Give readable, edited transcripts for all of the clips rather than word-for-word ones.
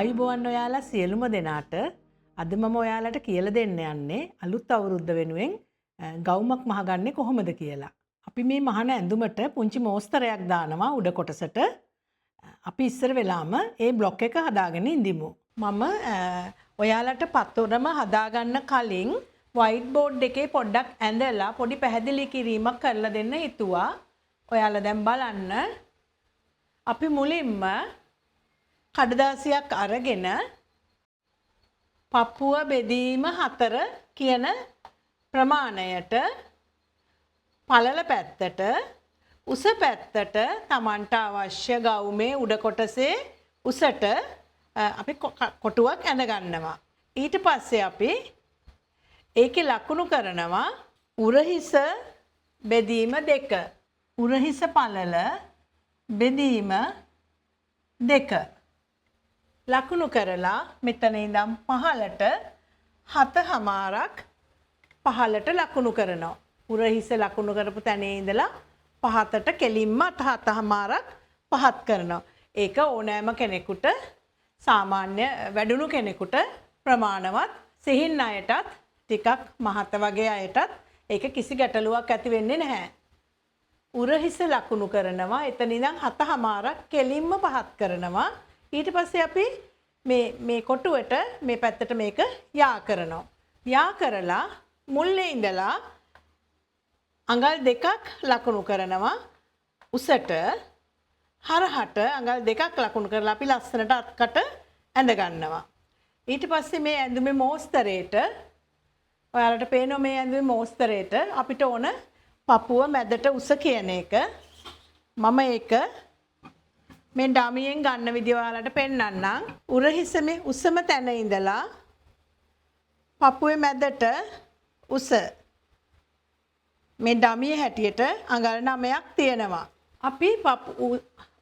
ආයුබෝවන් ඔයාලා සියලුම දෙනාට අද මම ඔයාලට කියලා දෙන්න යන්නේ අලුත් අවුරුද්ද වෙනුවෙන් ගවුමක් මහගන්නේ කොහොමද කියලා. අපි මේ මහන ඇඳුමට පුංචි මෝස්තරයක් දානවා උඩ කොටසට. අපි ඉස්සර වෙලාම ඒ බ්ලොක් එක හදාගෙන ඉඳිමු. මම ඔයාලට පත්තරම හදාගන්න කලින් වයිට් බෝඩ් එකේ පොඩ්ඩක් ඇඳලා පොඩි පැහැදිලි කිරීමක් කරලා දෙන්න හිතුවා. ඔයාලා දැන් බලන්න. අපි මුලින්ම කඩදාසියක් අරගෙන පපුව බෙදීම 4 කියන ප්‍රමාණයට පළල පැත්තට උස පැත්තට Tamanට අවශ්‍ය ගවුමේ උඩ කොටසේ උසට අපි කොටුවක් ඇඳ ගන්නවා. ඊට පස්සේ අපි ඒකේ ලකුණු කරනවා උරහිස බෙදීම 2. උරහිස පළල බෙදීම 2. ලකුණු කරලා මෙතන ඉඳන් පහළට 7මාරක් පහළට ලකුණු කරනවා. උරහිස ලකුණු කරපු තැනේ ඉඳලා පහතට කෙලින්ම 7මාරක් පහත් කරනවා. ඒක ඕනෑම කෙනෙකුට සාමාන්‍ය වැඩුණු කෙනෙකුට ප්‍රමාණවත්. සිහින් අයටත් ටිකක් මහත වගේ අයටත් ඒක කිසි ගැටලුවක් ඇති වෙන්නේ නැහැ. උරහිස ලකුණු කරනවා. එතන ඉඳන් 7මාරක් කෙලින්ම පහත් කරනවා. ඊට පස්සේ අපි මේ කොටුවට මේ පැත්තට මේක යා කරනවා. යා කරලා මුල්ලේ ඉඳලා අඟල් 2ක් ලකුණු කරනවා උසට. හරහට අඟල් 2ක් ලකුණු කරලා අපි ලස්සනට අත්කට ඇඳ ගන්නවා. ඊට පස්සේ මේ ඇඳුමේ මෝස්තරේට ඔයාලට පේනවා මේ ඇඳුමේ මෝස්තරේට අපිට ඕන පපුව මැදට උස කියන එක. මම ඒක මේ ඩමියෙන් ගන්න විදිය ඔයාලට පෙන්නන්නම්. උරහිස මේ උසම තැන ඉඳලා පපුවේ මැදට උස මේ ඩමිය හැටියට අඟල් 9ක් තියෙනවා. අපි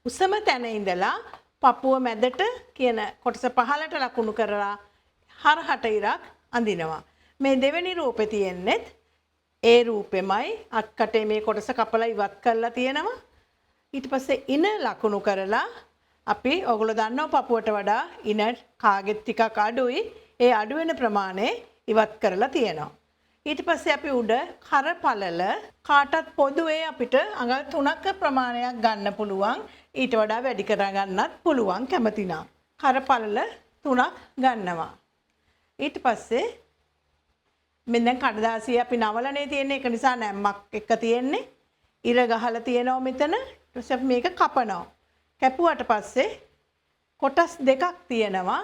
උසම තැන ඉඳලා පපුව මැදට කියන කොටස පහළට ලකුණු කරලා හරහට ඉරක් අඳිනවා. මේ දෙවෙනි රූපේ තියෙන්නේ ඒ රූපෙමයි. අත්කටේ මේ කොටස කපලා ඉවත් කරලා තියෙනවා. ඊට පස්සේ ඉන ලකුණු කරලා අපි ඔයගොල්ලෝ දන්නවා පපුවට වඩා ඉන කාගෙත් ටිකක් අඩුයි. ඒ අඩු වෙන ප්‍රමාණය ඉවත් කරලා තියෙනවා. ඊට පස්සේ අපි උඩ කරපළල කාටත් පොදුවේ අපිට අඟල් 3ක ප්‍රමාණයක් ගන්න පුළුවන්. ඊට වඩා වැඩි කර ගන්නත් පුළුවන් කැමති නම්. කරපළල 3ක් ගන්නවා. ඊට පස්සේ මෙන්න දැන් කඩදාසිය අපි නවලනේ තියෙන්නේ. ඒක නිසා නැම්මක් එක තියෙන්නේ. ඉර ගහලා තියෙනවා මෙතන. ඊට පස්සේ අපි මේක කපනවා. කැපුවට පස්සේ කොටස් දෙකක් තියෙනවා.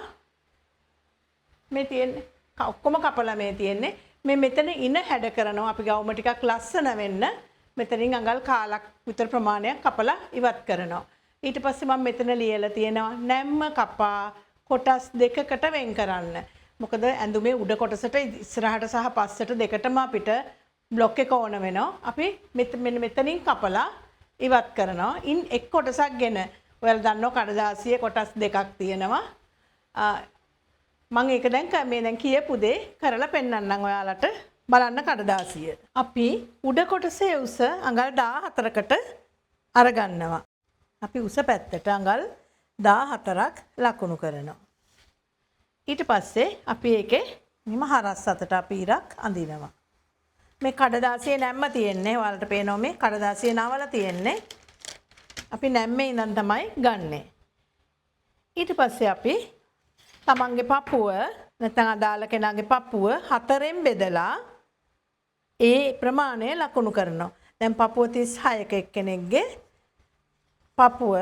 මේ තියෙන්නේ ඔක්කොම කපලා මේ තියෙන්නේ. මේ මෙතන ඉන හැඩ කරනවා. අපි ගවුම ටිකක් ලස්සන වෙන්න මෙතනින් අඟල් කාලක් විතර ප්‍රමාණයක් කපලා ඉවත් කරනවා. ඊට පස්සේ මම මෙතන ලියලා තියෙනවා නැම්ම කපා කොටස් දෙකකට වෙන් කරන්න. මොකද ඇඳුමේ උඩ කොටසට ඉස්සරහට සහ පස්සට දෙකටම අපිට බ්ලොක් එක ඕන වෙනවා. අපි මෙන්න මෙතනින් කපලා ඉවත් කරනවා. ඉන් එක් කොටසක් ගෙන ඔයාලා දන්නවා කඩදාසියේ කොටස් දෙකක් තියෙනවා. මම ඒක දැන් කියපු දේ කරලා පෙන්නන්නම් ඔයාලට බලන්න කඩදාසිය. අපි උඩ කොටසේ උස අඟල් 14කට අරගන්නවා. අපි උස පැත්තට අඟල් 14ක් ලකුණු කරනවා. ඊට පස්සේ අපි ඒකේ මෙම හරස් අතට අපි ඉරක් අඳිනවා. මේ කඩදාසියේ නැම්ම තියෙන්නේ ඔයාලට පේනවා මේ කඩදාසියේ නවල තියෙන්නේ. අපි නැම්මේ ඉඳන් තමයි ගන්නෙ. ඊට පස්සේ අපි තමන්ගේ පපුව නැත්නම් අදාළ කෙනාගේ පපුව 4ෙන් බෙදලා ඒ ප්‍රමාණය ලකුණු කරනවා. දැන් පපුව 36ක එක්කෙනෙක්ගේ පපුව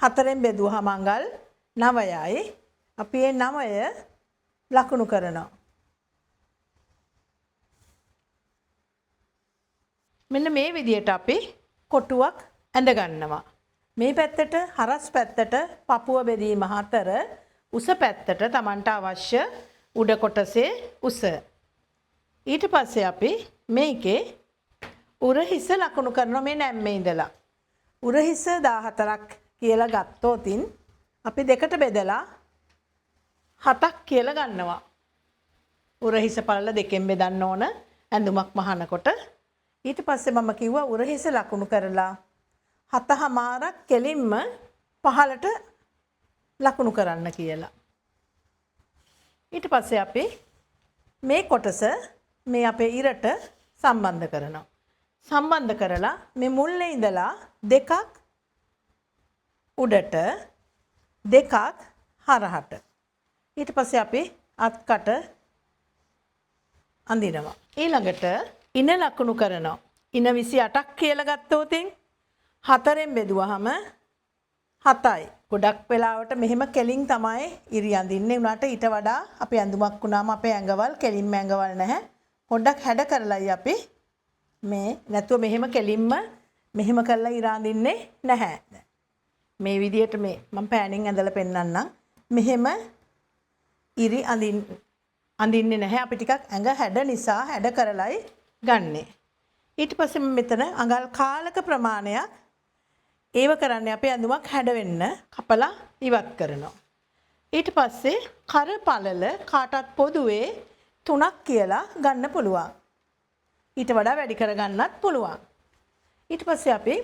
4ෙන් බෙදුවාම අඟල් 9යි. අපි ඒ 9 ලකුණු කරනවා. මෙන්න මේ විදියට අපි කොටුවක් ඇඳ ගන්නවා. මේ පැත්තට හරස් පැත්තට පපුව බෙදීම 4 උස පැත්තට Tamanට අවශ්‍ය උඩ කොටසේ උස. ඊට පස්සේ අපි මේකේ උරහිස ලකුණු කරනවා මේ නැම්මේ ඉඳලා. උරහිස 14ක් කියලා ගත්තොතින් අපි දෙකට බෙදලා 7ක් කියලා ගන්නවා. උරහිස පළල දෙකෙන් බෙදන්න ඕන ඇඳුමක් මහනකොට. ඊට පස්සේ මම කිව්වා උරහිස ලකුණු කරලා 7මාරක් කෙලින්ම පහළට ලකුණු කරන්න කියලා. ඊට පස්සේ අපි මේ කොටස මේ අපේ ඉරට සම්බන්ධ කරනවා. සම්බන්ධ කරලා මේ මුල්ලේ ඉඳලා දෙකක් උඩට දෙකක් හරහට. ඊට පස්සේ අපි අත්කට අඳිනවා. ඊළඟට ඉන ලකුණු කරනවා. ඉන 28ක් කියලා ගත්තොතින් 4ෙන් බෙදුවහම 7යි. ගොඩක් වෙලාවට මෙහෙම කෙලින් තමයි ඉරි අඳින්නේ. උනාට ඊට වඩා අපි ඇඳුමක් වුණාම අපේ ඇඟවල් කෙලින්ම ඇඟවල් නැහැ. පොඩ්ඩක් හැඩ කරලායි අපි මේ නැතුව මෙහෙම කෙලින්ම මෙහෙම කරලා ඉර අඳින්නේ නැහැ. මේ විදියට මේ මම පෑනින් ඇඳලා පෙන්නන්නම්. මෙහෙම ඉරි අඳින්නේ නැහැ. අපි ටිකක් ඇඟ හැඩ නිසා හැඩ කරලායි ගන්නෙ. ඊට පස්සේ මෙතන අඟල් කාලක ප්‍රමාණයක් ඒව කරන්නේ අපේ ඇඳුමක් හැඩ වෙන්න කපලා ඉවත් කරනවා. ඊට පස්සේ කර පළල කාටත් පොදුවේ 3ක් කියලා ගන්න පුළුවන්. ඊට වඩා වැඩි කරගන්නත් පුළුවන්. ඊට පස්සේ අපි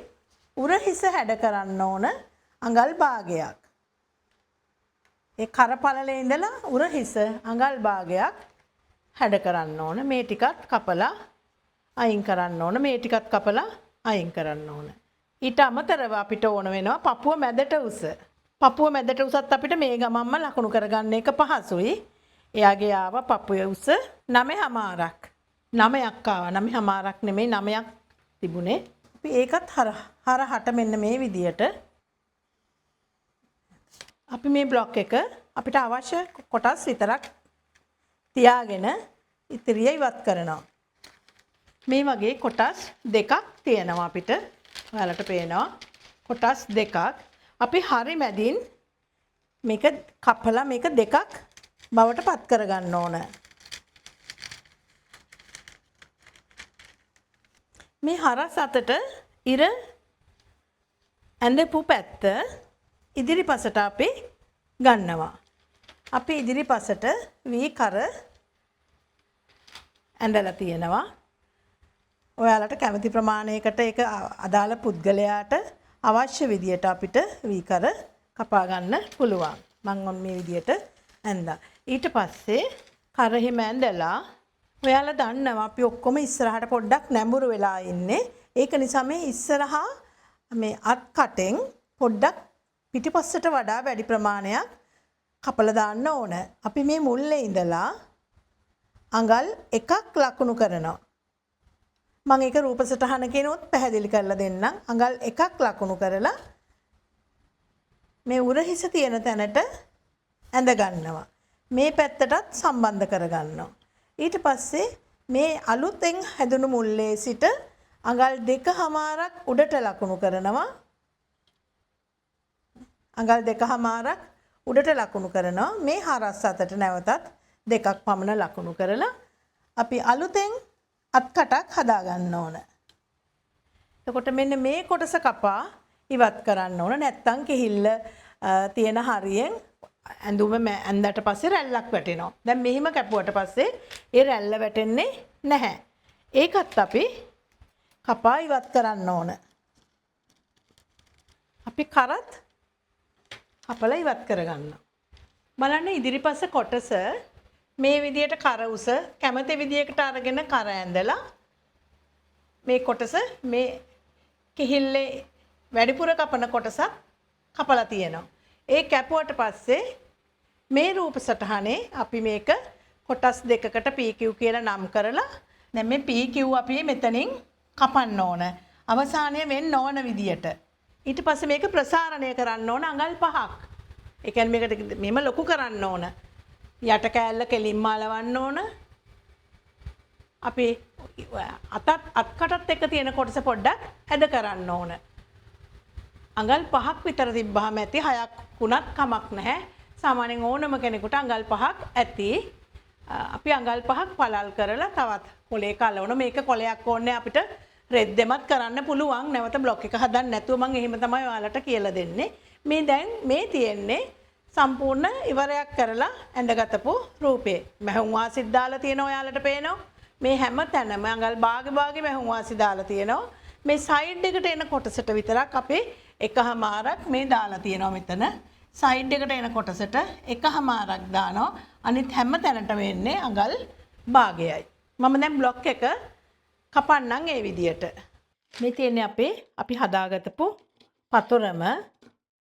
උරහිස හැඩ කරන්න ඕන අඟල් භාගයක්. ඒ කර පළලේ ඉඳලා උරහිස අඟල් භාගයක් හැඩ කරන්න ඕන. මේ ටිකත් කපලා අයින් කරන්න ඕන. මේ ටිකත් කපලා අයින් කරන්න ඕන. ඊට අමතරව අපිට ඕන වෙනවා පපුව මැදට උස. පපුව මැදට උසත් අපිට මේ ගමම්ම ලකුණු කරගන්න එක පහසුයි. එයාගේ ආව පපුවේ උස 9.5ක්. 9ක් ආවා. 9.5ක් නෙමෙයි 9ක් තිබුණේ. අපි ඒකත් හරහට මෙන්න මේ විදියට අපි මේ බ්ලොක් එක අපිට අවශ්‍ය කොටස් විතරක් තියාගෙන ඉතිරිය ඉවත් කරනවා. මේ වගේ කොටස් දෙකක් තියෙනවා අපිට. ඔයාලට පේනවා කොටස් දෙකක්. අපි හරි මැදින් මේක කපලා මේක දෙකක් බවට පත් කරගන්න ඕන. මේ හරස් අතට ඉර ඇඳපු පැත්ත ඉදිරිපසට අපි ගන්නවා. අපි ඉදිරිපසට වී කර ඇඳලා තියෙනවා. ඔයාලට කැමති ප්‍රමාණයකට ඒක අදාළ පුද්ගලයාට අවශ්‍ය විදියට අපිට වී කර කපා ගන්න පුළුවන්. මම මේ විදියට ඇඳලා. ඊට පස්සේ කරෙහිම ඇඳලා ඔයාලා දන්නවා අපි ඔක්කොම ඉස්සරහට පොඩ්ඩක් නැඹුරු වෙලා ඉන්නේ. ඒක නිසා මේ ඉස්සරහා මේ අත් කටෙන් පොඩ්ඩක් පිටිපස්සට වඩා වැඩි ප්‍රමාණයක් කපලා දාන්න ඕන. අපි මේ මුල්ලේ ඉඳලා අඟල් 1ක් ලකුණු කරනවා. මම ඒක රූප සටහනකිනුත් පැහැදිලි කරලා දෙන්නම්. අඟල් 1ක් ලකුණු කරලා මේ උරහිස තියෙන තැනට ඇඳ ගන්නවා. මේ පැත්තටත් සම්බන්ධ කර ගන්නවා. ඊට පස්සේ මේ අලුතෙන් හැදුණු මුල්ලේ සිට අඟල් 2.5ක් උඩට ලකුණු කරනවා. අඟල් 2.5ක් උඩට ලකුණු කරනවා. මේ හරස් අතට නැවතත් 2ක් පමණ ලකුණු කරලා අපි අලුතෙන් අත්කටක් හදා ගන්න ඕන. එතකොට මෙන්න මේ කොටස කපා ඉවත් කරන්න ඕන. නැත්තම් කිහිල්ල තියෙන හරියෙන් ඇඳුම ඇඳට පස්සේ රැල්ලක් වැටෙනවා. දැන් මෙහිම කැපුවට පස්සේ ඒ රැල්ල වැටෙන්නේ නැහැ. ඒකත් අපි කපා ඉවත් කරන්න ඕන. අපි කරත් කපලා ඉවත් කරගන්න. බලන්න ඉදිරිපස කොටස මේ විදියට කර උස කැමති විදියකට අරගෙන කර ඇඳලා මේ කොටස මේ කිහිල්ලේ වැඩිපුර කපන කොටසක් කපලා තියෙනවා. ඒ කැපුවට පස්සේ මේ රූප සටහනේ අපි මේක කොටස් දෙකකට PQ කියලා නම් කරලා දැන් මේ PQ අපි මෙතනින් කපන්න ඕන. අවසානයේ වෙන්න ඕන විදියට. ඊට පස්සේ මේක ප්‍රසාරණය කරන්න ඕන අඟල් 5ක්. ඒ කියන්නේ මේකට මෙහෙම ලොකු කරන්න ඕන. යට කෑල්ල කෙලින්ම අලවන්න ඕන. අපි අත්කටත් එක තියෙන කොටස පොඩ්ඩක් ඇද කරන්න ඕන. අඟල් 5ක් විතර තිබ්බහම ඇති. 6ක් වුණත් කමක් නැහැ. සාමාන්‍යයෙන් ඕනම කෙනෙකුට අඟල් 5ක් ඇති. අපි අඟල් 5ක් පළල් කරලා තවත් කොලේ කලවන. මේක කොලයක් ඕනේ අපිට රෙද්දෙමත් කරන්න පුළුවන්. නැවත බ්ලොක් එක හදන්න නැතුව මම එහෙම තමයි ඔයාලට කියලා දෙන්නේ. මේ දැන් මේ තියෙන්නේ සම්පූර්ණ ඉවරයක් කරලා ඇඳගතපු රූපේ. මැහුම් වාසිත් දාලා තියෙනවා ඔයාලට පේනවා. මේ හැම තැනම අඟල් භාගෙ මැහුම් වාසි දාලා තියෙනවා. මේ සයිඩ් එකට එන කොටසට විතරක් අපි එකහමාරක් මේ දාලා තියෙනවා මෙතන. සයිඩ් එකට එන කොටසට එකහමාරක් දානවා. අනිත් හැම තැනට වෙන්නේ අඟල් භාගයයි. මම දැන් බ්ලොක් එක කපන්නම් ඒ විදියට. මේ තියෙන්නේ අපි හදාගතපු පතුරම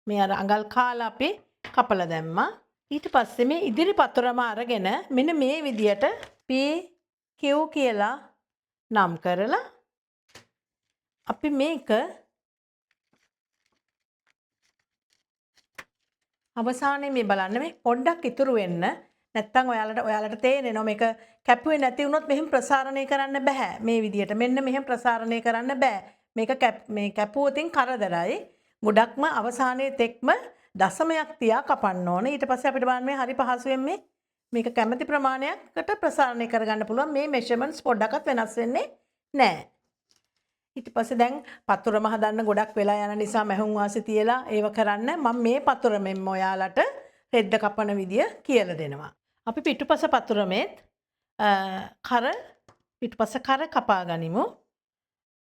මේ අර අඟල් කාලා අපි කපලා දැම්මා. ඊට පස්සේ මේ ඉදිරි පතුරම අරගෙන මෙන්න මේ විදියට PQ කියලා නම් කරලා අපි මේක අවසානයේ මේ බලන්න මේ පොඩ්ඩක් ඉතුරු වෙන්න නැත්තම් ඔයාලට තේරෙනවා මේක කැපුවේ නැති වුණොත් මෙහෙම ප්‍රසාරණය කරන්න බෑ මේ විදියට මෙන්න මෙහෙම ප්‍රසාරණය කරන්න බෑ මේක මේ කැපුවොතින් කරදරයි ගොඩක්ම අවසානයේ තෙක්ම දශමයක් තියා කපන්න ඕන ඊට පස්සේ අපිට බලන්න මේ හරි පහසුවෙන් මේක කැමති ප්‍රමාණයකට ප්‍රසාරණය කරගන්න පුළුවන් මේ මෙෂර්මන්ට්ස් පොඩ්ඩක්වත් වෙනස් වෙන්නේ නැහැ ඊට පස්සේ දැන් පතුරම හදන්න ගොඩක් වෙලා යන නිසා මැහුම් වාසි තියලා ඒව කරන්න මම මේ පතුරමෙන් ඔයාලට රෙද්ද කපන විදිය කියලා දෙනවා. අපි පිටුපස පතුරමෙත් පිටුපස කර කපා ගනිමු.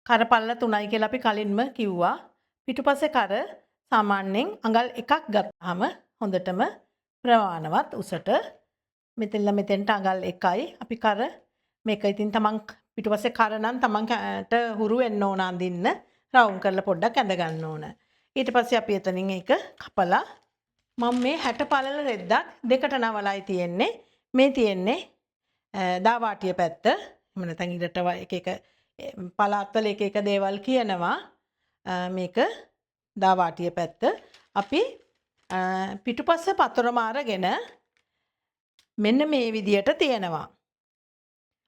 කර පල්ල 3යි කියලා අපි කලින්ම කිව්වා. පිටුපසේ කර සාමාන්‍යයෙන් අඟල් 1ක් ගත්තාම හොඳටම ප්‍රමාණවත් උසට මෙතෙන්ට අඟල් 1යි අපි කර මේක ඉතින් තමන් පිටුපස්සේ කර නම් තමන්ට හුරු වෙන්න ඕන අඳින්න රවුන්ඩ් කරලා පොඩ්ඩක් ඇඳ ගන්න ඕන. ඊට පස්සේ අපි එතනින් ඒක කපලා මම මේ 60 පළල රෙද්දක් දෙකට නවලයි තියෙන්නේ. මේ තියෙන්නේ දාවාටිය පැත්ත. එහෙම නැත්නම් ඊට එක එක පළාත්වල එක එක දේවල් කියනවා. මේක දාවාටිය පැත්ත. අපි පිටුපස්සේ පතරම අරගෙන මෙන්න මේ විදියට තියෙනවා.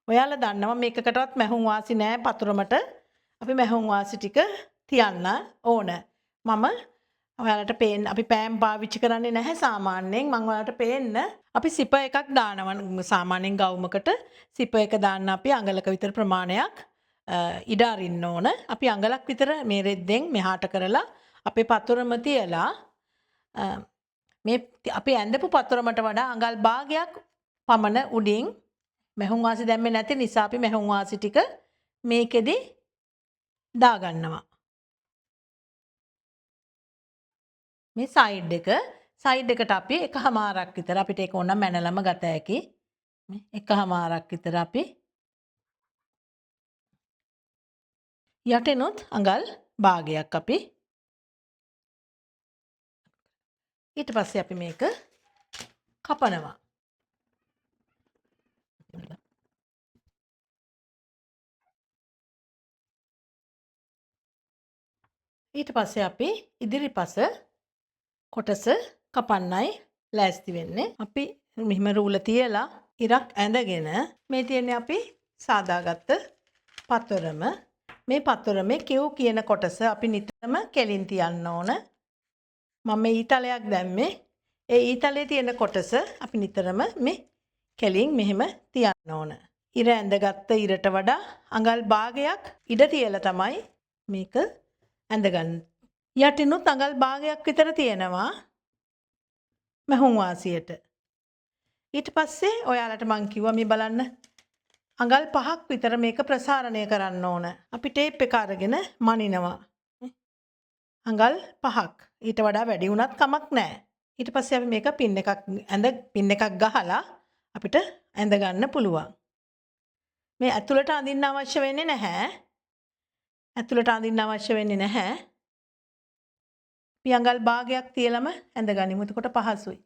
ඔයාලා දන්නවා මේකකටවත් මැහුම් වාසි නෑ පතුරමට අපි මැහුම් වාසි ටික තියන්න ඕන. මම ඔයාලට පේන්න අපි පෑම් පාවිච්චි කරන්නේ නැහැ සාමාන්‍යයෙන් මම ඔයාලට පේන්න අපි සිප එකක් දානවා සාමාන්‍යයෙන් ගවුමකට සිප එක දාන්න අපි අඟලක විතර ප්‍රමාණයක් ඉඩ අරින්න ඕන. අපි අඟලක් විතර මේ රෙද්දෙන් මෙහාට කරලා අපේ පතුරම තියලා මේ අපි ඇඳපු පතුරමට වඩා අඟල් භාගයක් පමණ උඩින් මැහුම් වාසි දැම්මේ නැති නිසා අපි මැහුම් වාසි ටික මේකෙදි දාගන්නවා. මේ සයිඩ් එකට අපි එකහමාරක් විතර අපිට ඒක ඕන මැනලම ගත හැකි. මේ එකහමාරක් විතර අපි යටිනුත් අඟල් භාගයක් අපි ඊට පස්සේ අපි මේක කපනවා. ඊට පස්සේ අපි ඉදිරිපස කොටස කපන්නයි ලෑස්ති වෙන්නේ. අපි මෙහිම රූල තියලා ඉරක් ඇඳගෙන මේ තියෙන්නේ අපි සාදාගත්ත පතරම. මේ පතරමේ කිව් කියන කොටස අපි නිතරම කෙලින් තියන්න ඕන. මම මේ ඊතලයක් දැම්මේ. ඒ ඊතලේ තියෙන කොටස අපි නිතරම මේ කෙලින් මෙහෙම තියන්න ඕන. ඉර ඇඳගත්ත ඉරට වඩා අඟල් භාගයක් ඉඩ තියලා තමයි මේක ඇඳගන්න. යටිනුත් අඟල් භාගයක් විතර තියෙනවා මැහුම් වාසියට. ඊට පස්සේ ඔයාලට මං කිව්වා මේ බලන්න අඟල් 5ක් විතර මේක ප්‍රසාරණය කරන්න ඕන. අපි ටේප් එක අරගෙන මනිනවා. අඟල් 5ක්. ඊට වඩා වැඩි වුණත් කමක් නැහැ. ඊට පස්සේ අපි මේක පින් එකක් ගහලා අපිට ඇඳ ගන්න පුළුවන්. මේ ඇතුළට අඳින්න අවශ්‍ය වෙන්නේ නැහැ. ඇතුළට අඳින්න අවශ්‍ය වෙන්නේ නැහැ. පියංගල් භාගයක් තියලම ඇඳගනිමු. එතකොට පහසුයි.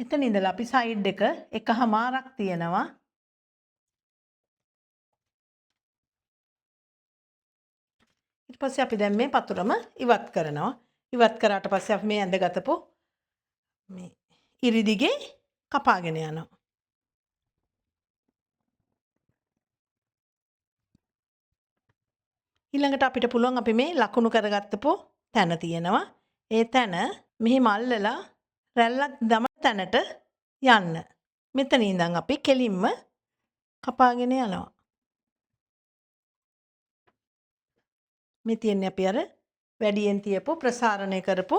එතන ඉඳලා අපි සයිඩ් එක එකහමාරක් තියනවා. ඊට පස්සේ අපි දැන් මේ පතුරම ඉවත් කරනවා. ඉවත් කරාට පස්සේ අපි මේ ඇඳගතපු මේ ඉරිදිගේ කපාගෙන යනවා. ඊළඟට අපිට පුළුවන් අපි මේ ලකුණු කරගත්තපු තැන තියෙනවා. ඒ තැන මෙහි මල්ලලා රැල්ලක් දම තැනට යන්න. මෙතන ඉඳන් අපි කෙලින්ම කපාගෙන යනවා. මේ තියෙන්නේ අපි අර වැඩියෙන් තියපු ප්‍රසාරණය කරපු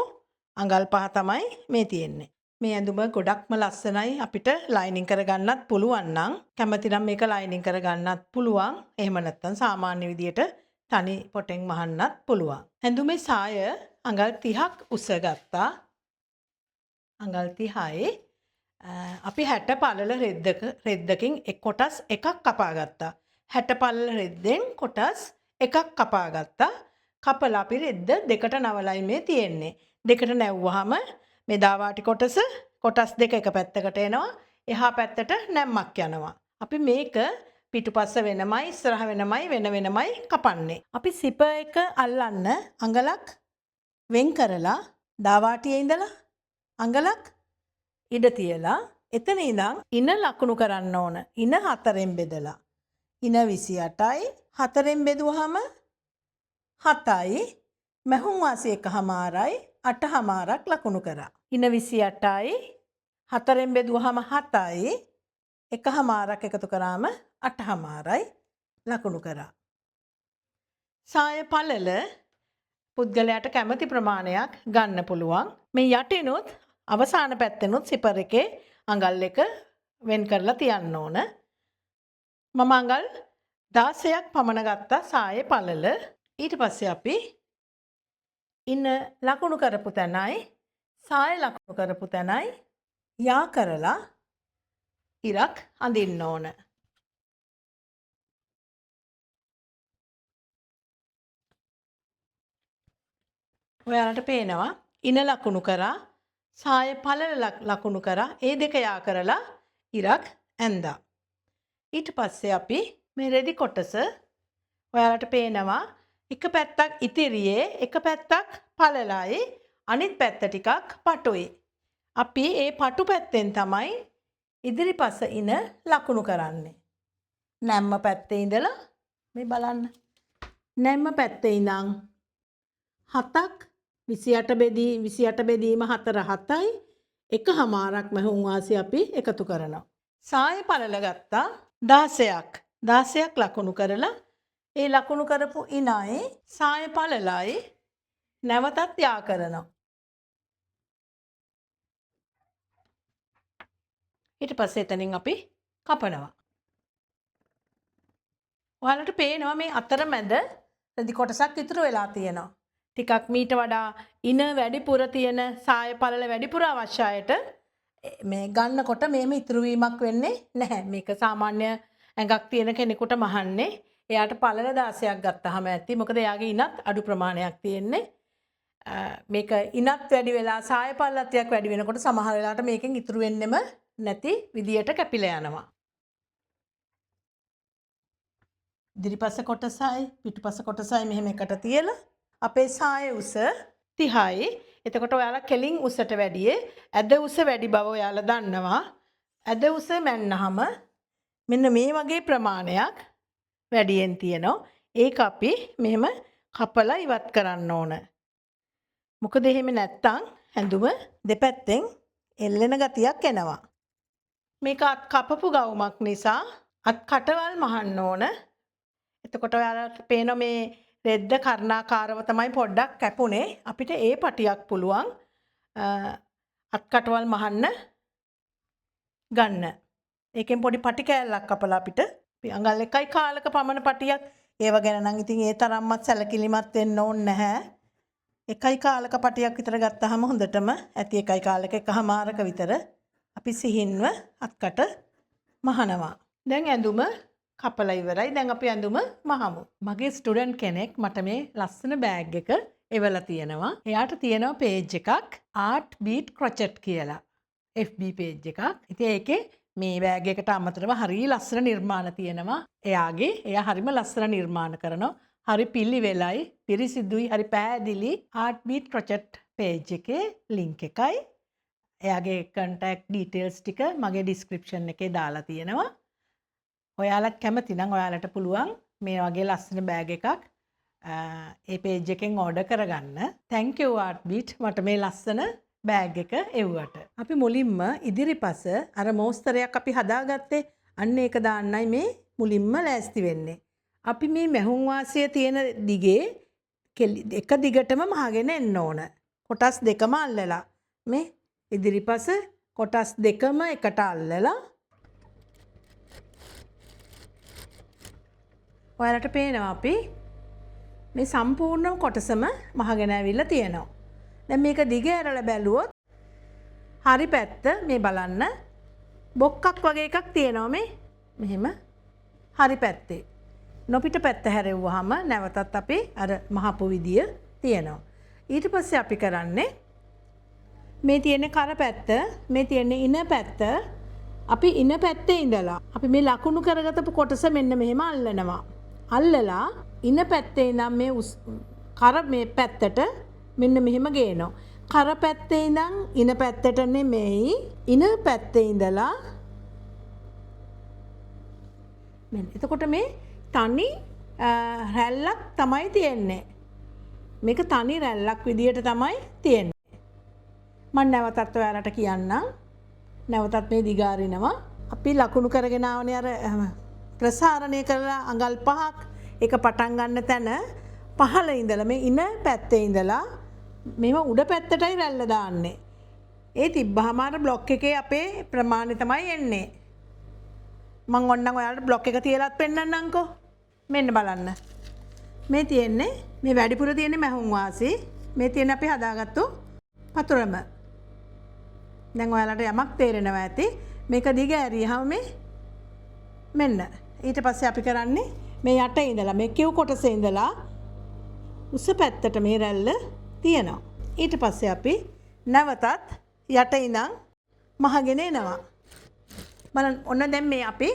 අඟල් 5 තමයි මේ තියෙන්නේ. මේ ඇඳුම ගොඩක්ම ලස්සනයි අපිට ලයිනින් කරගන්නත් පුළුවන් නම් කැමති නම් මේක ලයිනින් කරගන්නත් පුළුවන්. එහෙම නැත්නම් සාමාන්‍ය විදියට තනි පොටෙන් මහන්නත් පුළුවන්. ඇඳුමේ සාය අඟල් 30ක් උස ගත්තා. අඟල් 30යි අපි 60 පළල රෙද්දකින් කොටස් එකක් කපා ගත්තා. 60 පළල රෙද්දෙන් කොටස් එකක් කපා ගත්තා. කපලා අපි රෙද්ද දෙකට නවලයි මේ තියෙන්නේ. දෙකට නැව්වහම මේ දාවාටි කොටස් දෙක එක පැත්තකට එනවා. එහා පැත්තට නැම්මක් යනවා. අපි මේක පිටුපස්ස වෙනමයි ඉස්සරහ වෙනමයි වෙනමයි කපන්නේ. අපි සිප එක අල්ලන්න අඟලක් වෙන් කරලා දාවාටියේ ඉඳලා අඟලක් ඉඩ තියලා එතන ඉඳන් ඉන ලකුණු කරන්න ඕන. ඉන 4ෙන් බෙදලා. ඉන 28යි 4ෙන් බෙදුවහම 7යි මැහුම් වාසි 1/2යි 8/2ක් ලකුණු කරා. ඉන 28යි 4ෙන් බෙදුවහම 7යි 1/2ක් එකතු කරාම 8/2යි ලකුණු කරා. සාය පළල පුද්ගලයාට කැමති ප්‍රමාණයක් ගන්න පුළුවන්. මේ යටිනුත් අවසාන පැත්තෙනුත් සිපර් එකේ අඟල් එක වෙන් කරලා තියන්න ඕන. මම අඟල් 16ක් පමණ ගත්තා සායේ පළල. ඊට පස්සේ අපි ඉන්න ලකුණු කරපු තැනයි සාය ලකුණු කරපු තැනයි යා කරලා ඉරක් අඳින්න ඕන. ඔයාලට පේනවා ඉන ලකුණු කරා සාය පළල ලකුණු කරා ඒ දෙක යා කරලා ඉරක් ඇඳා. ඊට පස්සේ අපි මේ රෙදි කොටස ඔයාලට පේනවා එක පැත්තක් ඉතිරියේ එක පැත්තක් පළලයි අනිත් පැත්ත ටිකක් පටුයි. අපි ඒ පටු පැත්තෙන් තමයි ඉදිරිපස ඉන ලකුණු කරන්නේ. නැම්ම පැත්තේ ඉඳලා මේ බලන්න. නැම්ම පැත්තේ ඉඳන් 7ක් 28 බෙදීම 4 7යි 1/2ක් මැහුම් වාසි අපි එකතු කරනවා. සාය පළල ගත්තා 16ක් ලකුණු කරලා ඒ ලකුණු කරපු ඉනයි සාය පළලයි නැවතත් යා කරනවා. ඊට පස්සේ එතනින් අපි කපනවා. ඔයාලට පේනවා මේ අතරමැද රෙදි කොටසක් ඉතුරු වෙලා තියෙනවා. ටිකක් මීට වඩා ඉන වැඩිපුර තියෙන සාය පළල වැඩිපුර අවශ්‍ය අයට මේ ගන්නකොට මේම ඉතුරු වීමක් වෙන්නේ නැහැ. මේක සාමාන්‍ය ඇඟක් තියෙන කෙනෙකුට මහන්නේ. එයාට පළල 16ක් ගත්තාම ඇති. මොකද එයාගේ ඉනත් අඩු ප්‍රමාණයක් තියෙන්නේ. මේක ඉනත් වැඩි වෙලා සාය පළලත් ටිකක් වැඩි වෙනකොට සමහර වෙලාවට මේකෙන් ඉතුරු වෙන්නෙම නැති විදියට කැපිලා යනවා. ඉදිරිපස කොටසයි පිටුපස කොටසයි මෙහෙම එකට තියලා අපේ සාය උස 30යි. එතකොට ඔයාලා කෙලින් උසට වැඩියේ ඇද උස වැඩි බව ඔයාලා දන්නවා. ඇද උස මැන්නහම මෙන්න මේ වගේ ප්‍රමාණයක් වැඩියෙන් තියෙනවා. ඒක අපි මෙහෙම කපලා ඉවත් කරන්න ඕන. මොකද එහෙම නැත්තම් ඇඳුම දෙපැත්තෙන් එල්ලෙන ගතියක් එනවා. මේක අත් කපපු ගවුමක් නිසා අත් කටවල් මහන්න ඕන. එතකොට ඔයාලට පේන මේ රෙද්ද කර්ණාකාරව තමයි පොඩ්ඩක් කැපුණේ. අපිට ඒ පටියක් පුළුවන් අත් කටවල් මහන්න ගන්න. ඒකෙන් පොඩි පටි කෑල්ලක් කපලා අපිට අඟල් 1යි කාලක පමණ පටියක්. ඒව ගැන නම් ඉතින් ඒ තරම්වත් සැලකිලිමත් වෙන්න ඕනේ නැහැ. 1යි කාලක පටියක් විතර ගත්තාම හොඳටම ඇති. 1යි කාලක 1/2ක විතර අපි සිහින්ව අත්කට මහනවා. දැන් ඇඳුම කපලා ඉවරයි. දැන් අපි ඇඳුම මහමු. මගේ ස්ටුඩන්ට් කෙනෙක් මට මේ ලස්සන බෑග් එක එවලා තියෙනවා. එයාට තියෙනවා පේජ් එකක් Art Beat Crochet කියලා. FB පේජ් එකක්. ඉතින් ඒකේ මේ බෑග් එකට අමතරව හරිය ලස්සන නිර්මාණ තියෙනවා. එයා හරිම ලස්සන නිර්මාණ කරනවා. හරි පිළිවෙලයි, පිරිසිදුයි, හරි පැහැදිලි. Art Beat Crochet page එකේ link එකයි. එයාගේ contact details ටික මගේ description එකේ දාලා තියෙනවා. ඔයාලත් කැමති නම් ඔයාලට පුළුවන් මේ වගේ ලස්සන බෑග් එකක් ඒ page එකෙන් order කරගන්න. Thank you Art Beat මට මේ ලස්සන බෑග් එක එව්වට. අපි මුලින්ම ඉදිරිපස අර මෝස්තරයක් අපි හදාගත්තේ. අන්න ඒක දාන්නයි මේ මුලින්ම ලෑස්ති වෙන්නේ. අපි මේ මැහුම් වාසිය තියෙන දිගේ එක දිගටම මහගෙන එන්න ඕන. කොටස් දෙකම අල්ලලා මේ ඉදිරිපස කොටස් දෙකම එකට අල්ලලා ඔයාලට පේනවා අපි මේ සම්පූර්ණ කොටසම මහගෙන ඇවිල්ලා තියෙනවා. දැන් මේක දිග ඇරලා බැලුවොත් හරි පැත්ත මේ බලන්න බොක්කක් වගේ එකක් තියෙනවා මේ මෙහෙම හරි පැත්තේ. නොපිට පැත්ත හැරෙව්වහම නැවතත් අපි අර මහපු විදිය තියෙනවා. ඊට පස්සේ අපි කරන්නේ මේ තියෙන කර පැත්ත, මේ තියෙන ඉන පැත්ත අපි ඉන පැත්තේ ඉඳලා අපි මේ ලකුණු කරගතපු කොටස මෙන්න මෙහෙම අල්ලනවා. අල්ලලා ඉන පැත්තේ ඉඳන් මේ කර මේ පැත්තට මෙන්න මෙහෙම ගේනවා. කර පැත්තේ ඉඳන් ඉන පැත්තට නෙමෙයි ඉන පැත්තේ ඉඳලා මෙන්න. එතකොට මේ තනි රැල්ලක් තමයි තියෙන්නේ. මේක තනි රැල්ලක් විදියට තමයි තියෙන්නේ. මම නැවතත් ඔයාලට කියන්නම්. නැවතත් මේ දිගාරිනවා. අපි ලකුණු කරගෙන ආවනේ අර ප්‍රසාරණය කරලා අඟල් 5ක් ඒක පටන් ගන්න තැන පහළ ඉඳලා මේ ඉන පැත්තේ ඉඳලා මේව උඩ පැත්තටයි රැල්ල දාන්නේ. ඒ තිබ්බහම අර බ්ලොක් එකේ අපේ ප්‍රමාණය තමයි එන්නේ. මම ඔන්නම් ඔයාලට බ්ලොක් එක තියලාත් පෙන්නන්නම්කෝ. මෙන්න බලන්න. මේ තියෙන්නේ මේ වැඩිපුර තියෙන්නේ මැහුම් වාසි. මේ තියෙන අපි හදාගත්තු පතුරම. දැන් ඔයාලට යමක් තේරෙනවා ඇති. මේක දිග ඇරියහම මේ මෙන්න. ඊට පස්සේ අපි කරන්නේ මේ යට ඉඳලා මේ කිව් කොටසේ ඉඳලා උස පැත්තට මේ රැල්ල තියෙනවා. ඊට පස්සේ අපි නැවතත් යට ඉඳන් මහගෙන එනවා. බලන්න ඔන්න දැන් මේ අපි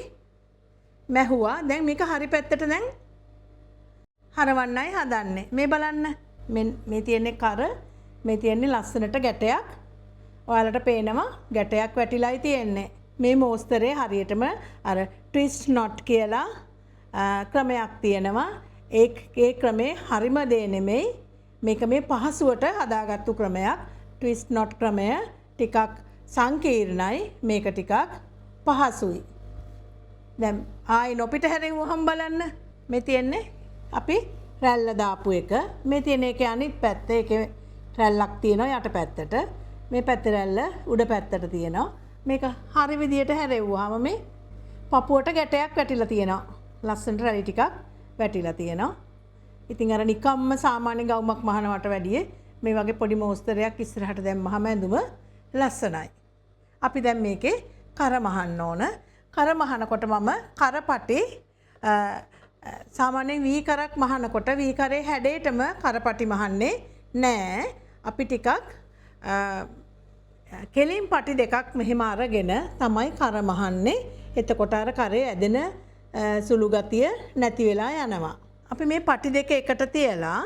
මැහුවා. දැන් මේක හරි පැත්තට දැන් හරවන්නයි හදන්නේ. මේ බලන්න මේ තියෙන්නේ කර, මේ තියෙන්නේ ලස්සනට ගැටයක්. ඔයාලට පේනවා ගැටයක් වැටිලායි තියෙන්නේ. මේ මෝස්තරේ හරියටම අර ට්විස්ට් නොට් කියලා ක්‍රමයක් තියෙනවා. ඒ ක්‍රමේ හරිම දේ නෙමෙයි. මේක මේ පහසුවට හදාගත්තු ක්‍රමයක්. ට්විස්ට් නොට් ක්‍රමය ටිකක් සංකීර්ණයි. මේක ටිකක් පහසුයි. දැන් ආයි නොපිට හැරෙවුවහම බලන්න මේ තියෙන්නේ අපි රැල්ල දාපු එක. මේ තියෙන එකේ අනිත් පැත්ත ඒකේ රැල්ලක් තියෙනවා යට පැත්තට. මේ පැත්තේ රැල්ල උඩ පැත්තට තියෙනවා. මේක හරි විදියට හැරෙව්වහම මේ පපුවට ගැටයක් වැටිලා තියෙනවා. ලස්සනට රැලි ටිකක් වැටිලා තියෙනවා. ඉතින් අර නිකම්ම සාමාන්‍ය ගවුමක් මහනවට වැඩිය මේ වගේ පොඩි මෝස්තරයක් ඉස්සරහට දැම්මහම ඇඳුම ලස්සනයි. අපි දැන් මේකේ කර මහන්න ඕන. කර මහනකොට මම කරපටි සාමාන්‍යයෙන් වී කරක් මහනකොට වී කරේ හැඩේටම කරපටි මහන්නේ නෑ. අපි ටිකක් කෙලින් පටි දෙකක් මෙහෙම අරගෙන තමයි කර මහන්නේ. එතකොට අර කරේ ඇදෙන සුළු ගතිය නැති වෙලා යනවා. අපි මේ පටි දෙක එකට තියලා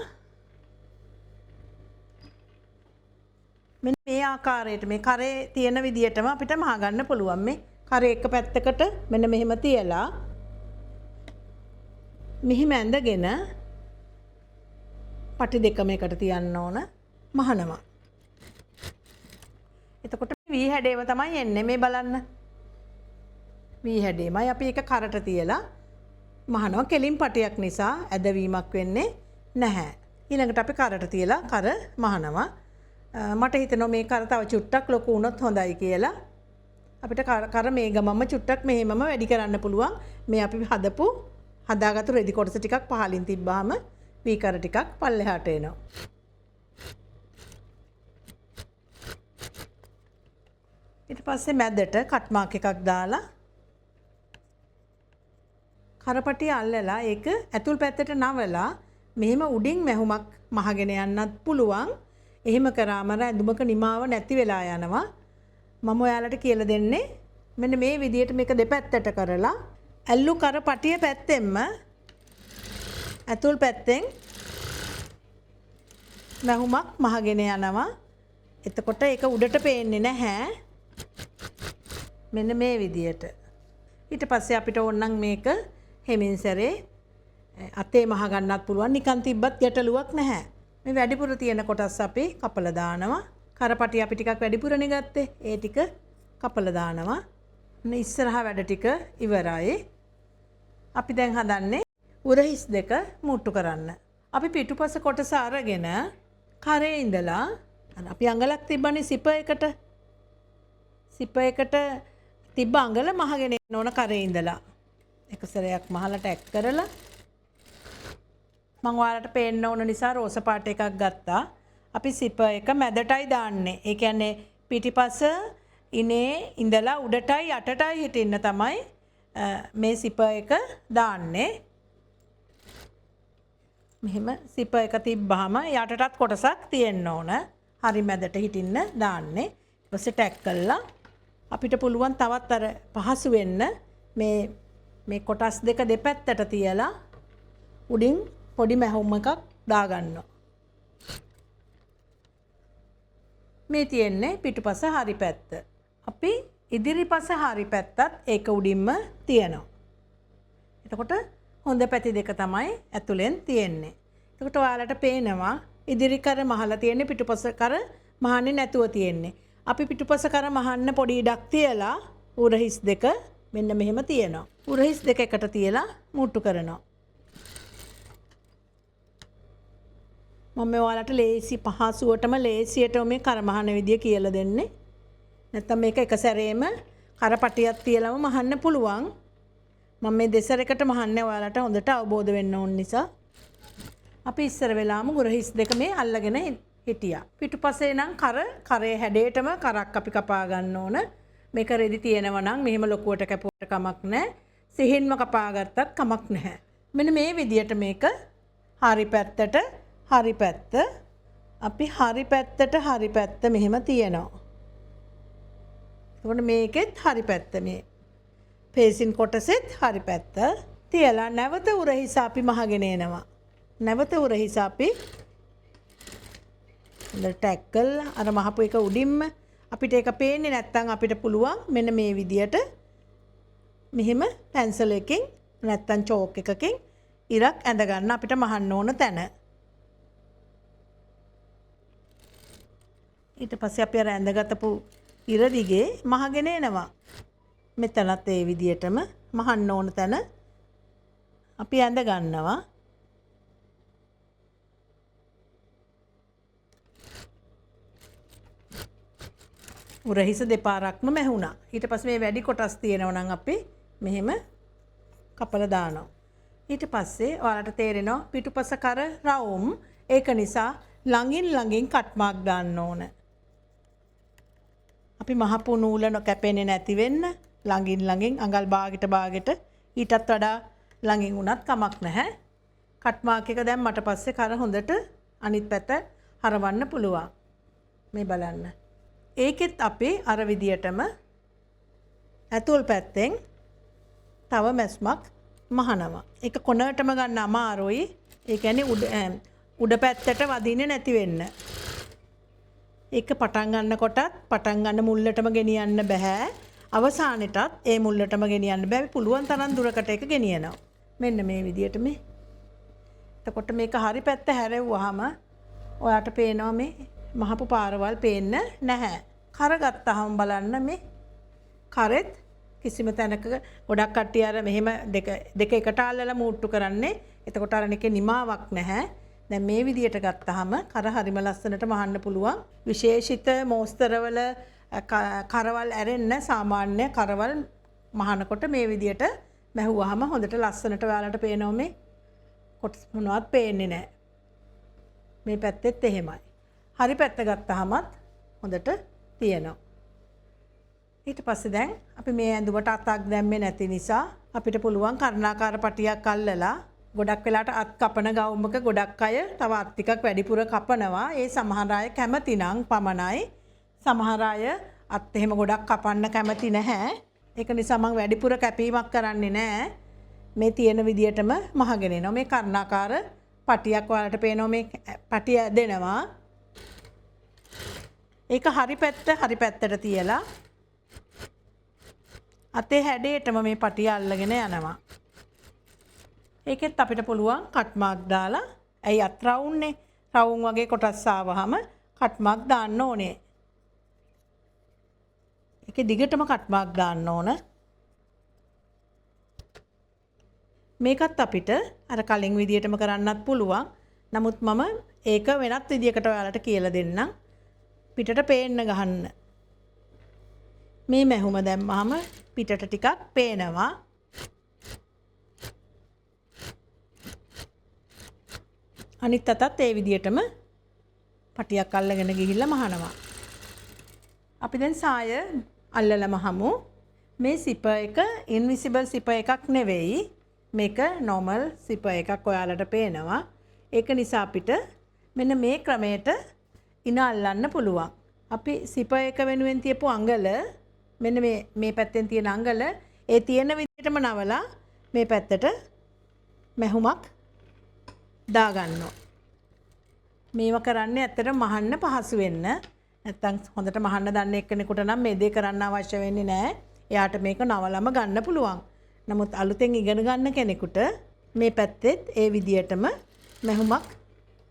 මෙන්න මේ ආකාරයට මේ කරේ තියෙන විදියටම අපිට මහ ගන්න පුළුවන්. මේ කරේ එක පැත්තකට මෙන්න මෙහෙම තියලා මෙහිම ඇඳගෙන පටි දෙකම එකට තියන්න ඕන මහනවා. එතකොට වී හැඩේම තමයි එන්නේ. මේ බලන්න. වී හැඩේමයි අපි එක කරට තියලා මහනවා. කෙලින් පටියක් නිසා ඇදවීමක් වෙන්නේ නැහැ. ඊළඟට අපි කරට තියලා කර මහනවා. මට හිතෙනවා මේ කර තව චුට්ටක් ලොකු වුණොත් හොඳයි කියලා. අපිට කර මේ ගමම චුට්ටක් මෙහෙමම වැඩි කරන්න පුළුවන්. මේ අපි හදාගත්තු රෙදි කොටස ටිකක් පහලින් තිබ්බාම වී කර ටිකක් පල්ලෙහාට එනවා. ඊට පස්සේ මැදට කට් මාක් එකක් දාලා කරපටිය අල්ලලා ඒක ඇතුල් පැත්තට නවලා මෙහෙම උඩින් මැහුමක් මහගෙන යන්නත් පුළුවන්. එහෙම කරාම ඇඳුමක නිමාව නැති වෙලා යනවා. මම ඔයාලට කියලා දෙන්නේ මෙන්න මේ විදියට මේක දෙපැත්තට කරලා ඇල්ලු කරපටිය පැත්තෙන්ම ඇතුල් පැත්තෙන් මැහුමක් මහගෙන යනවා. එතකොට ඒක උඩට පේන්නේ නැහැ. මෙන්න මේ විදියට. ඊට පස්සේ අපිට ඕනනම් මේක හෙමින් සැරේ අතේ මහ ගන්නත් පුළුවන්. නිකන් තිබ්බත් ගැටලුවක් නැහැ. මේ වැඩිපුර තියෙන කොටස් අපි කපලා දානවා. කරපටි අපි ටිකක් වැඩිපුරනේ ගත්තේ. ඒ ටික කපලා දානවා. මේ ඉස්සරහා වැඩ ටික ඉවරයි. අපි දැන් හදන්නේ උරහිස් දෙක මුට්ටු කරන්න. අපි පිටුපස කොටස අරගෙන කරේ ඉඳලා අපි අඟලක් තිබ්බනේ සිප එකට. සිප එකට තිබ්බ අඟල මහගෙන එන්න ඕන කරේ ඉඳලා. එක සැරයක් මහලා ටැග් කරලා මම ඔයාලට පේන්න ඕන නිසා රෝස පාට එකක් ගත්තා. අපි සිප එක මැදටයි දාන්නේ. ඒ කියන්නේ පිටිපස ඉනේ ඉඳලා උඩටයි යටටයි හිටින්න තමයි මේ සිප එක දාන්නේ. මෙහෙම සිප එක තිබ්බහම යටටත් කොටසක් තියෙන්න ඕන. හරි මැදට හිටින්න දාන්නේ. ඊට පස්සේ ටැග් කළා අපිට පුළුවන් තවත් අර පහසු වෙන්න මේ කොටස් දෙක දෙපැත්තට තියලා උඩින් පොඩි මැහුම් එකක් දාගන්නවා. මේ තියෙන්නේ පිටුපස හරි පැත්ත. අපි ඉදිරිපස හරි පැත්තත් ඒක උඩින්ම තියනවා. එතකොට හොඳ පැති දෙක තමයි ඇතුලෙන් තියෙන්නේ. එතකොට ඔයාලට පේනවා ඉදිරි කර මහලා තියෙන්නේ පිටුපස කර මහන්නේ නැතුව තියෙන්නේ. අපි පිටුපස කර මහන්න පොඩි ඉඩක් තියලා උරහිස් දෙක මෙන්න මෙහෙම තියෙනවා. උරහිස් දෙක එකට තියලා මුට්ටු කරනවා. මම ඔයාලට ලේසි පහසුවටම ලේසියට මේ කරමහන විදිය කියලා දෙන්නේ. නැත්නම් මේක එක සැරේම කරපටියක් තියලම මහන්න පුළුවන්. මම මේ දෙසරකට මහන්නේ ඔයාලට හොඳට අවබෝධ වෙන්න ඕන නිසා. අපි ඉස්සර වෙලාම ගුරහිස් දෙක මේ අල්ලගෙන හිටියා. පිටුපසේ නම් කරේ හැඩේටම කරක් අපි කපා ගන්න ඕන. මේක රෙදි තියෙනවා නම් මෙහෙම ලොකුවට කැපුවට කමක් නැහැ. සිහින්ම කපා ගත්තත් කමක් නැහැ. මෙන්න මේ විදියට මේක හරි පැත්තට හරි පැත්ත අපි හරි පැත්ත මෙහෙම තියනවා. එතකොට මේකෙත් හරි පැත්ත මේ පේසින් කොටසෙත් හරි පැත්ත තියලා නැවත උරහිස අපි මහගෙන එනවා. නැවත උරහිස අපි ටැග් කරලා අර මහපු එක උඩින්ම අපිට ඒක පේන්නේ නැත්නම් අපිට පුළුවන් මෙන්න මේ විදියට මෙහෙම පැන්සල් එකකින් නැත්නම් චෝක් එකකින් ඉරක් ඇඳ ගන්න අපිට මහන්න ඕන තැන. ඊට පස්සේ අපි අර ඇඳගතපු ඉර දිගේ මහගෙන එනවා. මෙතනත් ඒ විදියටම මහන්න ඕන තැන අපි ඇඳ ගන්නවා. උරහිස දෙපාරක්ම මැහුණා. ඊට පස්සේ මේ වැඩි කොටස් තියෙනවා නම් අපි මෙහෙම කපලා දානවා. ඊට පස්සේ ඔයාලට තේරෙනවා පිටුපස කර රවුම් ඒක නිසා ළඟින් කට් මාක් දාන්න ඕන. අපි මහපු නූල නොකැපෙන්නේ නැති වෙන්න ළඟින් අඟල් භාගෙට ඊටත් වඩා ළඟින් වුණත් කමක් නැහැ. කට් මාක් එක දැම්මට පස්සේ කර හොඳට අනිත් පැත්ත හරවන්න පුළුවන්. මේ බලන්න. ඒකෙත් අපි අර විදියටම ඇතුල් පැත්තෙන් තව මැස්මක් මහනවා. ඒක කොනටම ගන්න අමාරුයි. ඒ කියන්නේ උඩ පැත්තට වදින්නේ නැති වෙන්න. ඒක පටන් ගන්නකොටත් පටන් ගන්න මුල්ලටම ගෙනියන්න බෑ. අවසානෙටත් ඒ මුල්ලටම ගෙනියන්න බෑ. පුළුවන් තරම් දුරකට ඒක ගෙනියනවා. මෙන්න මේ විදියට මේ. එතකොට මේක හරි පැත්ත හැරෙව්වහම ඔයාට පේනවා මේ මහපු පාරවල් පේන්න නැහැ. කර ගත්තාම බලන්න මේ කරෙත් කිසිම තැනක ගොඩක් කට්ටිය අර මෙහෙම දෙක එකට අල්ලලා මූට්ටු කරන්නේ. එතකොට අර එකේ නිමාවක් නැහැ. දැන් මේ විදියට ගත්තාම කර හරිම ලස්සනට මහන්න පුළුවන්. විශේෂිත මෝස්තරවල කරවල් ඇරෙන්න සාමාන්‍ය කරවල් මහනකොට මේ විදියට මැහුවාම හොඳට ලස්සනට ඔයාලට පේනවා මේ කොටස් මොනවත් පේන්නේ නැහැ. මේ පැත්තෙත් එහෙමයි. හරි පැත්ත ගත්තාමත් හොඳට තියෙනවා. ඊට පස්සේ දැන් අපි මේ ඇඳුමට අතක් දැම්මේ නැති නිසා අපිට පුළුවන් කර්ණාකාර පටියක් අල්ලලා ගොඩක් වෙලාට අත් කපන ගවුමක ගොඩක් අය තව අත් ටිකක් වැඩිපුර කපනවා. ඒ සමහර අය කැමති නම් පමණයි. සමහර අය අත් එහෙම ගොඩක් කපන්න කැමති නැහැ. ඒක නිසා මම වැඩිපුර කැපීමක් කරන්නේ නැහැ. මේ තියෙන විදියටම මහගෙන එනවා. මේ කර්ණාකාර පටියක් ඔයාලට පේනවා මේ පටිය දෙනවා. ඒක හරි පැත්තට තියලා අතේ හැඩේටම මේ පටිය අල්ලගෙන යනවා. ඒකෙත් අපිට පුළුවන් කට් මාක් දාලා ඇයි අත් රවුම්නේ රවුම් වගේ කොටස් ආවහම කට් මාක් දාන්න ඕනේ. ඒකේ දිගටම කට් මාක් දාන්න ඕන. මේකත් අපිට අර කලින් විදියටම කරන්නත් පුළුවන්. නමුත් මම ඒක වෙනත් විදියකට ඔයාලට කියලා දෙන්නම්. පිටට පේන්න ගහන්න. මේ මැහුම දැම්මහම පිටට ටිකක් පේනවා. අනිත් අතත් ඒ විදිහටම පටියක් අල්ලගෙන ගිහිල්ලා මහනවා. අපි දැන් සාය අල්ලලා මහමු. මේ සිපර් එක ඉන්විසිබල් සිපර් එකක් නෙවෙයි. මේක normal සිපර් එකක් ඔයාලට පේනවා. ඒක නිසා අපිට මෙන්න මේ ක්‍රමයට ඉන අල්ලන්න පුළුවන්. අපි සිපර් එක වෙනුවෙන් තියපු අඟල මෙන්න මේ පැත්තෙන් තියෙන අඟල ඒ තියෙන විදිහටම නවලා මේ පැත්තට මැහුමක් දාගන්නවා. මේව කරන්නේ ඇත්තට මහන්න පහසු වෙන්න. නැත්තම් හොඳට මහන්න දන්න එක්කෙනෙකුට නම් මේ දේ කරන්න අවශ්‍ය වෙන්නේ නැහැ. එයාට මේක නවලම ගන්න පුළුවන්. නමුත් අලුතෙන් ඉගෙන ගන්න කෙනෙකුට මේ පැත්තෙත් ඒ විදිහටම මැහුමක්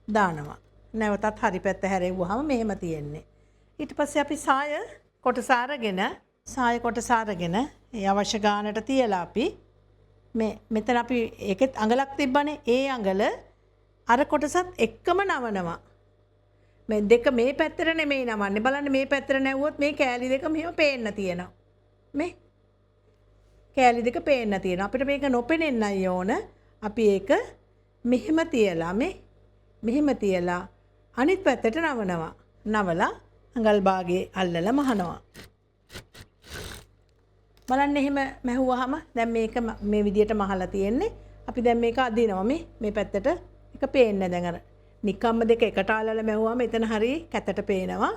දානවා. නැවතත් හරි පැත්ත හැරෙව්වහම මෙහෙම තියෙන්නේ. ඊට පස්සේ අපි සාය කොටස අරගෙන ඒ අවශ්‍ය ගානට තියලා අපි මෙතන අපි ඒකෙත් අඟලක් තිබ්බනේ. ඒ අඟල අර කොටසත් එක්කම නවනවා. මේ දෙක මේ පැත්තට නෙමෙයි නවන්නේ. බලන්න මේ පැත්තට නැවුවොත් මේ කෑලි දෙක මෙහෙම පේන්න තියෙනවා. මේ කෑලි දෙක පේන්න තියෙනවා. අපිට මේක නොපෙනෙන්නයි ඕන. අපි ඒක මෙහෙම තියලා මෙහෙම තියලා අනිත් පැත්තට නවනවා. නවලා අඟල් භාගයේ අල්ලලා මහනවා. බලන්න එහෙම මැහුවාම දැන් මේක මේ විදියට මහලා තියෙන්නේ. අපි දැන් මේක අදිනවා මේ පැත්තට. ඒක පේන්නේ දැන් අර නිකම්ම දෙක එකට අල්ලලා මැහුවාම එතන හරි කැතට පේනවා.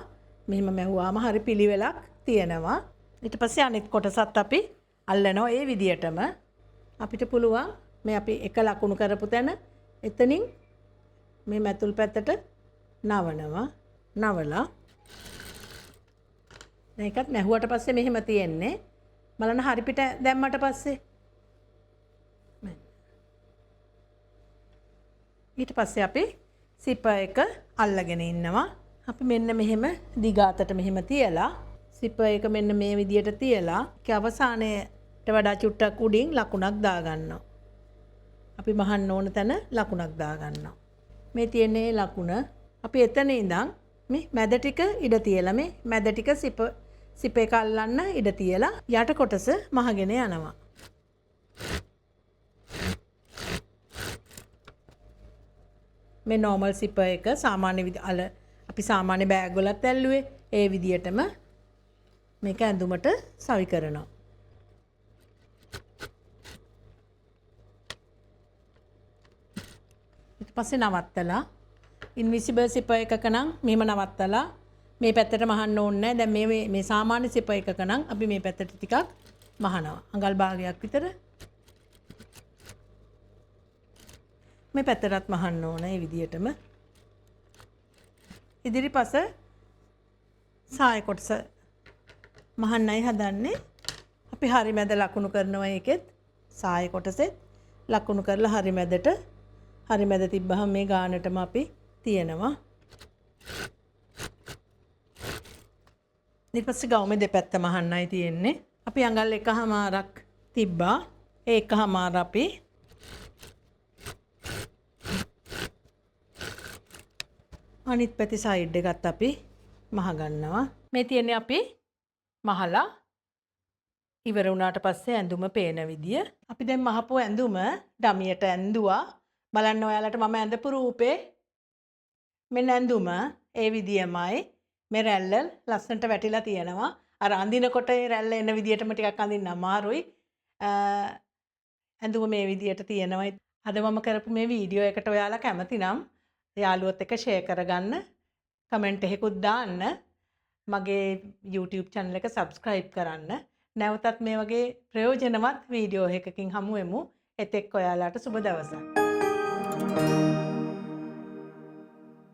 මෙහෙම මැහුවාම හරි පිළිවෙලක් තියෙනවා. ඊට පස්සේ අනිත් කොටසත් අපි අල්ලනවා ඒ විදියටම. අපිට පුළුවන් මේ අපි එක ලකුණු කරපු තැන එතනින් මේ මැතුල් පැත්තට නවනවා. නවලා මේකත් නැහුවට පස්සේ මෙහෙම තියෙන්නේ. බලන්න හරි පිට දැම්මට පස්සේ ඊට පස්සේ අපි සිපර් එක අල්ලගෙන ඉන්නවා. අපි මෙන්න මෙහෙම දිගාතට මෙහෙම තියලා සිපර් එක මෙන්න මේ විදියට තියලා ඒක අවසානයේට වඩා චුට්ටක් උඩින් ලකුණක් දාගන්නවා. අපි මහන්න ඕන තැන ලකුණක් දාගන්නවා. මේ තියෙන්නේ ලකුණ. අපි එතන ඉඳන් මේ මැද ටික ඉඩ තියලා මේ මැද ටික සිප එක අල්ලන්න ඉඩ තියලා යට කොටස මහගෙන යනවා. මේ normal සිපර් එක සාමාන්‍ය අපි සාමාන්‍ය බෑග් වලත් ඇල්ලුවේ ඒ විදියටම මේක ඇඳුමට සවි කරනවා. ඊට පස්සේ නවත්තලා ඉන්විසිබල් සිපර් එකක නම් මෙහෙම නවත්තලා මේ පැත්තට මහන්න ඕනේ නැහැ. දැන් මේ සාමාන්‍ය සිපර් එකක නම් අපි මේ පැත්තට ටිකක් මහනවා. අඟල් භාගයක් විතර මේ පැත්තටත් මහන්න ඕන ඒ විදියටම. ඉදිරිපස සාය කොටස මහන්නයි හදන්නේ. අපි හරි මැද ලකුණු කරනවා ඒකෙත් සාය කොටසෙත් ලකුණු කරලා හරි මැද තිබ්බහම මේ ගානටම අපි තියනවා. ඊට පස්සේ ගවුමේ දෙපැත්ත මහන්නයි තියෙන්නේ. අපි අඟල් එකහමාරක් තිබ්බා. ඒ එකහමාර අපි අනිත් පැති සයිඩ් එකත් අපි මහ ගන්නවා. මේ තියෙන්නේ අපි මහලා ඉවර වුණාට පස්සේ ඇඳුම පේන විදිය. අපි දැන් මහපු ඇඳුම ඩමියට ඇඳුවා. බලන්න ඔයාලට මම ඇඳපු රූපේ මෙන්න ඇඳුම ඒ විදියමයි. මේ රැල්ල ලස්සනට වැටිලා තියෙනවා. අර අඳිනකොට ඒ රැල්ල එන විදියටම ටිකක් අඳින්න අමාරුයි. ඇඳුම මේ විදියට තියෙනවා. අද මම කරපු මේ වීඩියෝ එකට ඔයාලා කැමති නම් යාළුවොත් එක්ක ෂෙයා කරගන්න, කමෙන්ට් එකකුත් දාන්න, මගේ YouTube channel එක subscribe කරන්න. නැවතත් මේ වගේ ප්‍රයෝජනවත් වීඩියෝ එකකින් හමු වෙමු. එතෙක් ඔයාලාට සුබ දවසක්.